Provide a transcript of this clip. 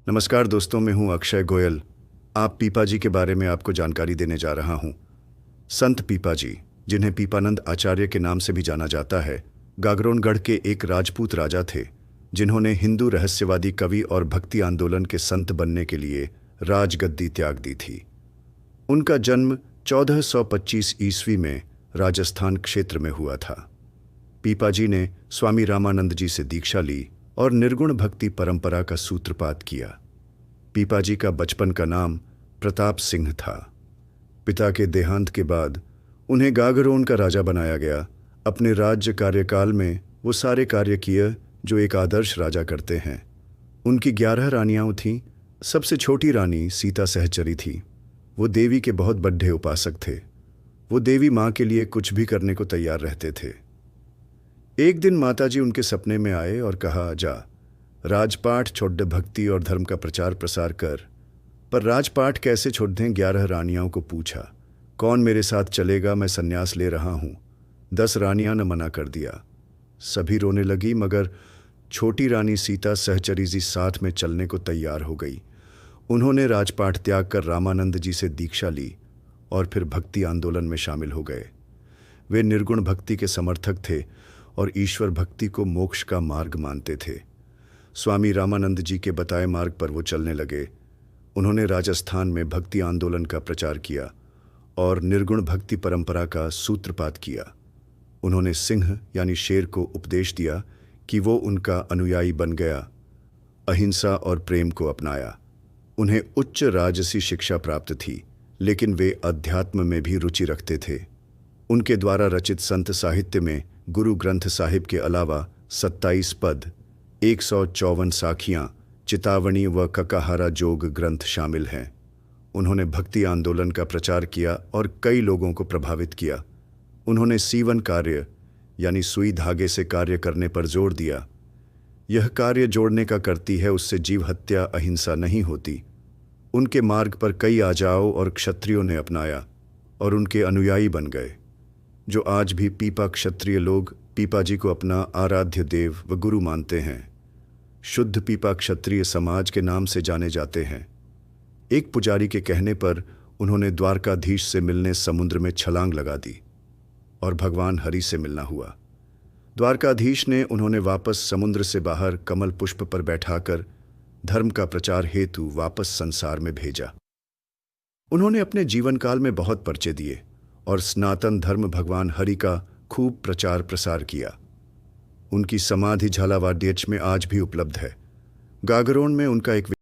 नमस्कार दोस्तों, मैं हूं अक्षय गोयल। आप पीपाजी के बारे में आपको जानकारी देने जा रहा हूं। संत पीपाजी, जिन्हें पीपानंद आचार्य के नाम से भी जाना जाता है, गागरोनगढ़ के एक राजपूत राजा थे जिन्होंने हिंदू रहस्यवादी कवि और भक्ति आंदोलन के संत बनने के लिए राजगद्दी त्याग दी थी। उनका जन्म 1425 ईस्वी में राजस्थान क्षेत्र में हुआ था। पीपाजी ने स्वामी रामानंद जी से दीक्षा ली और निर्गुण भक्ति परंपरा का सूत्रपात किया। पीपाजी का बचपन का नाम प्रताप सिंह था। पिता के देहांत के बाद उन्हें गागरोन का राजा बनाया गया। अपने राज्य कार्यकाल में वो सारे कार्य किए जो एक आदर्श राजा करते हैं। उनकी 11 रानियां थीं। सबसे छोटी रानी सीता सहचरी थी। वो देवी के बहुत बड्ढे उपासक थे। वो देवी माँ के लिए कुछ भी करने को तैयार रहते थे। एक दिन माताजी उनके सपने में आए और कहा, जा राजपाट छोड़ दे, भक्ति और धर्म का प्रचार प्रसार कर। पर राजपाट कैसे छोड़ दें? 11 रानियों को पूछा, कौन मेरे साथ चलेगा? मैं संन्यास ले रहा हूँ। 10 रानियां ने मना कर दिया। सभी रोने लगी, मगर छोटी रानी सीता सहचरी जी साथ में चलने को तैयार हो गई। उन्होंने राजपाट त्याग कर रामानंद जी से दीक्षा ली और फिर भक्ति आंदोलन में शामिल हो गए। वे निर्गुण भक्ति के समर्थक थे और ईश्वर भक्ति को मोक्ष का मार्ग मानते थे। स्वामी रामानंद जी के बताए मार्ग पर वो चलने लगे। उन्होंने राजस्थान में भक्ति आंदोलन का प्रचार किया और निर्गुण भक्ति परंपरा का सूत्रपात किया। उन्होंने सिंह यानी शेर को उपदेश दिया कि वो उनका अनुयायी बन गया। अहिंसा और प्रेम को अपनाया। उन्हें उच्च राजसी शिक्षा प्राप्त थी, लेकिन वे अध्यात्म में भी रुचि रखते थे। उनके द्वारा रचित संत साहित्य में गुरु ग्रंथ साहिब के अलावा 27 पद, 154 साखियाँ, चितावनी व ककाहारा जोग ग्रंथ शामिल हैं। उन्होंने भक्ति आंदोलन का प्रचार किया और कई लोगों को प्रभावित किया। उन्होंने सीवन कार्य यानी सुई धागे से कार्य करने पर जोर दिया। यह कार्य जोड़ने का करती है, उससे जीव हत्या अहिंसा नहीं होती। उनके मार्ग पर कई आजाओं और क्षत्रियों ने अपनाया और उनके अनुयायी बन गए, जो आज भी पीपा क्षत्रिय लोग पीपाजी को अपना आराध्य देव व गुरु मानते हैं। शुद्ध पीपा क्षत्रिय समाज के नाम से जाने जाते हैं। एक पुजारी के कहने पर उन्होंने द्वारकाधीश से मिलने समुद्र में छलांग लगा दी और भगवान हरि से मिलना हुआ। द्वारकाधीश ने उन्होंने वापस समुद्र से बाहर कमल पुष्प पर बैठाकर धर्म का प्रचार हेतु वापस संसार में भेजा। उन्होंने अपने जीवन काल में बहुत पर्चे दिए और सनातन धर्म भगवान हरि का खूब प्रचार प्रसार किया। उनकी समाधि झालावाड़ में आज भी उपलब्ध है। गागरोन में उनका एक